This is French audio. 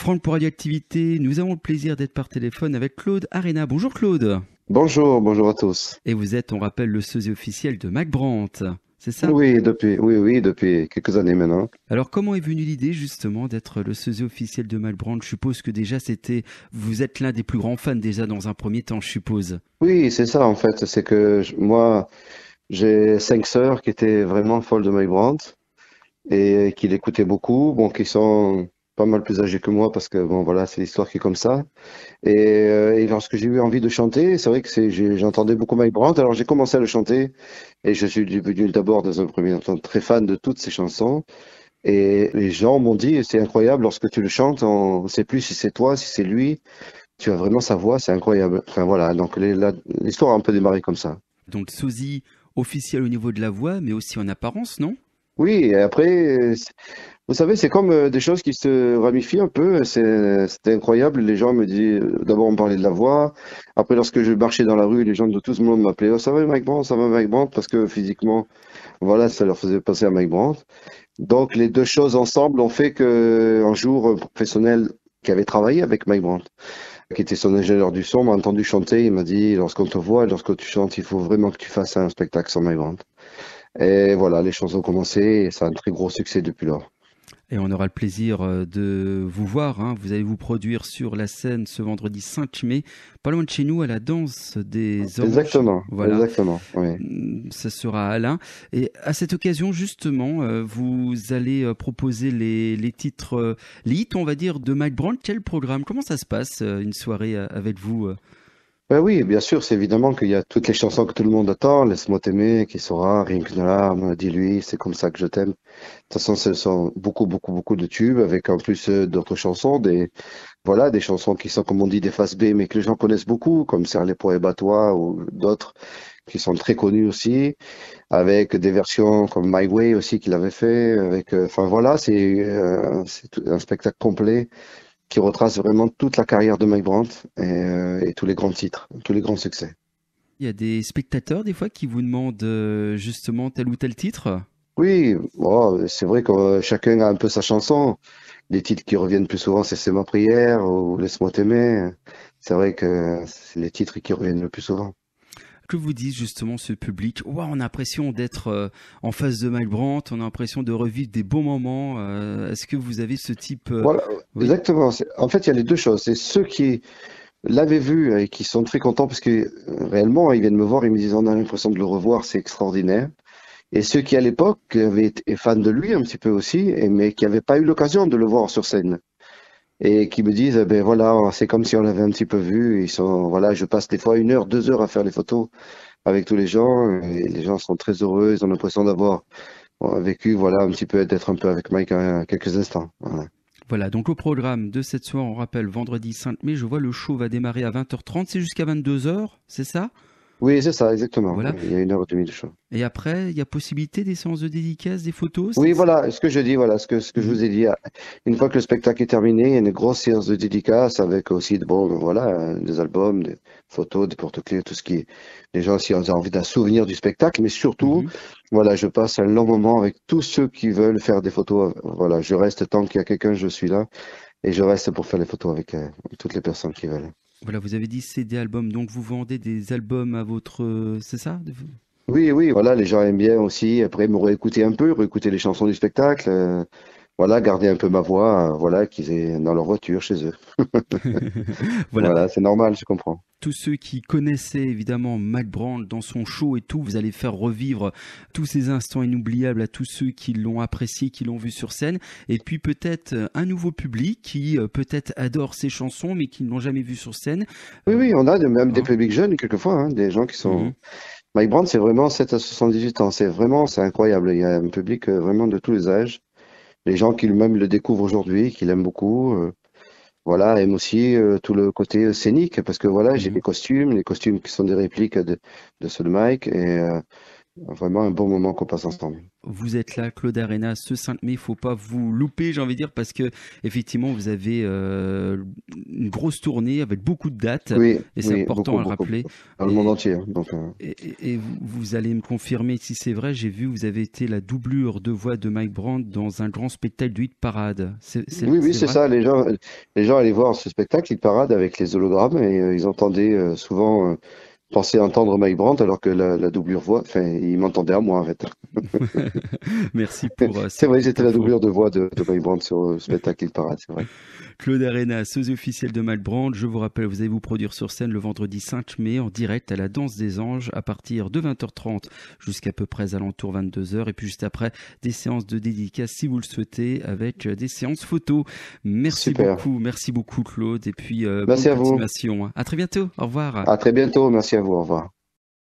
Franck pour Radioactivité, nous avons le plaisir d'être par téléphone avec Claude Arena. Bonjour Claude. Bonjour, bonjour à tous. Et vous êtes, on rappelle, le sosie officiel de Mike Brandt, c'est ça? Oui, depuis quelques années maintenant. Alors comment est venue l'idée justement d'être le sosie officiel de Mike Brandt? Je suppose que déjà vous êtes l'un des plus grands fans déjà dans un premier temps, je suppose. Oui, c'est ça en fait. C'est que moi, j'ai 5 sœurs qui étaient vraiment folles de Mike Brandt et qui l'écoutaient beaucoup. Bon, qui sont pas mal plus âgées que moi parce que bon, voilà, c'est l'histoire qui est comme ça. Et lorsque j'ai eu envie de chanter, c'est vrai que j'entendais beaucoup Mike Brandt. Alors j'ai commencé à le chanter et je suis devenu d'abord dans un premier temps très fan de toutes ses chansons. Et les gens m'ont dit, c'est incroyable, lorsque tu le chantes, on ne sait plus si c'est toi, si c'est lui. Tu as vraiment sa voix, c'est incroyable. Enfin voilà, donc l'histoire a un peu démarré comme ça. Donc sosie officiel au niveau de la voix, mais aussi en apparence, non? Oui, et après, vous savez, c'est comme des choses qui se ramifient un peu. C'était incroyable. Les gens me disaient, d'abord on parlait de la voix. Après, lorsque je marchais dans la rue, les gens de tout le monde m'appelaient, oh, ça va Mike Brandt, ça va Mike Brandt, parce que physiquement, voilà, ça leur faisait penser à Mike Brandt. Donc les deux choses ensemble ont fait que un jour, un professionnel qui avait travaillé avec Mike Brandt, qui était son ingénieur du son, m'a entendu chanter. Il m'a dit, lorsqu'on te voit, lorsque tu chantes, il faut vraiment que tu fasses un spectacle sur Mike Brandt. Et voilà, les chansons ont commencé et ça a un très gros succès depuis lors. Et on aura le plaisir de vous voir, hein. Vous allez vous produire sur la scène ce vendredi 5 mai, pas loin de chez nous, à la Danse des Anges. Exactement, Voilà. exactement, oui. Ça sera à Alain. Et à cette occasion, justement, vous allez proposer les titres, les hits, on va dire, de Mike Brandt. Quel programme? Comment ça se passe, une soirée avec vous? Ben oui, bien sûr, c'est évidemment qu'il y a toutes les chansons que tout le monde attend, Laisse-moi t'aimer, Qui sera, Rien qu'une larme, Dis-lui, C'est comme ça que je t'aime. De toute façon, ce sont beaucoup, beaucoup, beaucoup de tubes, avec en plus d'autres chansons, voilà, des chansons qui sont, comme on dit, des faces B, mais que les gens connaissent beaucoup, comme Serre les poids et bats-toi, ou d'autres qui sont très connus aussi, avec des versions comme My Way aussi qu'il avait fait, enfin voilà, c'est un spectacle complet qui retrace vraiment toute la carrière de Mike Brandt et tous les grands titres, tous les grands succès. Il y a des spectateurs, des fois, qui vous demandent justement tel ou tel titre? Oui, bon, c'est vrai que chacun a un peu sa chanson. Les titres qui reviennent plus souvent, c'est ma prière ou Laisse-moi t'aimer. C'est vrai que c'est les titres qui reviennent le plus souvent. Que vous disent justement ce public? Ouah, on a l'impression d'être en face de Mike Brandt, on a l'impression de revivre des bons moments. Est-ce que vous avez ce type... Voilà, Oui. exactement. En fait, il y a les deux choses. C'est ceux qui l'avaient vu et qui sont très contents parce que réellement, ils viennent me voir, ils me disent, on a l'impression de le revoir, c'est extraordinaire. Et ceux qui, à l'époque, avaient été fans de lui un petit peu aussi, mais qui n'avaient pas eu l'occasion de le voir sur scène. Et qui me disent, eh ben voilà, c'est comme si on l'avait un petit peu vu. Ils sont, voilà, je passe des fois 1 heure, 2 heures à faire les photos avec tous les gens. Et les gens sont très heureux. Ils ont l'impression d'avoir vécu, voilà, un petit peu, d'être un peu avec Mike quelques instants. Voilà. Voilà, donc le programme de cette soirée, on rappelle, vendredi 5 mai, je vois le show va démarrer à 20h30, c'est jusqu'à 22h, c'est ça? Oui, c'est ça, exactement. Voilà. Oui, il y a 1 heure et demie de show. Et après, il y a possibilité des séances de dédicaces, des photos, Oui, voilà, ce que je dis, voilà, ce que je Mhm. vous ai dit. Une fois que le spectacle est terminé, il y a une grosse séance de dédicace avec aussi, bon, voilà, des albums, des photos, des porte-clés, tout ce qui est, les gens, si ont envie d'un souvenir du spectacle, mais surtout, Mhm. voilà, je passe un long moment avec tous ceux qui veulent faire des photos. Voilà, je reste tant qu'il y a quelqu'un, je suis là et je reste pour faire les photos avec toutes les personnes qui veulent. Voilà, vous avez dit CD album, donc vous vendez des albums à votre... c'est ça? Oui, oui, voilà, les gens aiment bien aussi. Après, me réécouter un peu, réécouter les chansons du spectacle. Voilà, garder un peu ma voix, voilà, qu'ils aient dans leur voiture chez eux. Voilà. Voilà, c'est normal, je comprends. Tous ceux qui connaissaient évidemment Mike Brandt dans son show et tout, vous allez faire revivre tous ces instants inoubliables à tous ceux qui l'ont apprécié, qui l'ont vu sur scène. Et puis peut-être un nouveau public qui peut-être adore ses chansons mais qui ne l'ont jamais vu sur scène. Oui, Euh, oui, on a même des hein. publics jeunes quelquefois, hein, des gens qui sont. Mhm. Mike Brandt, c'est vraiment 7 à 78 ans. C'est vraiment, c'est incroyable. Il y a un public vraiment de tous les âges. Les gens qui même le découvrent aujourd'hui, qui l'aiment beaucoup, voilà, aiment aussi tout le côté scénique, parce que voilà, j'ai Mhm. les costumes qui sont des répliques de ceux de Mike, et vraiment un bon moment qu'on passe ensemble. vous êtes là, Claude Arena, ce 5 mai, il faut pas vous louper, j'ai envie de dire, parce que effectivement, vous avez une grosse tournée avec beaucoup de dates, Oui, et c'est oui, important beaucoup, à le beaucoup. rappeler. Dans le monde entier. Donc, Et vous allez me confirmer si c'est vrai, j'ai vu, vous avez été la doublure de voix de Mike Brandt dans un grand spectacle du Hit Parade. oui, c'est vrai? ça. Les gens allaient voir ce spectacle, il parade avec les hologrammes et ils entendaient souvent penser entendre Mike Brandt alors que la doublure voix, enfin, ils m'entendaient à moi en fait. Merci pour C'est cette vrai, petite j'étais la info. doublure de voix de Mike Brandt sur le spectacle il parade, c'est vrai. Claude Arena, sosie officiel de Mike Brandt. Je vous rappelle, vous allez vous produire sur scène le vendredi 5 mai en direct à la Danse des Anges à partir de 20h30 jusqu'à peu près alentour 22h. Et puis juste après, des séances de dédicaces si vous le souhaitez avec des séances photos. Super. Merci beaucoup Claude. Et puis bonne Merci à vous. continuation. À très bientôt. Au revoir. À très bientôt. Merci à vous. Au revoir.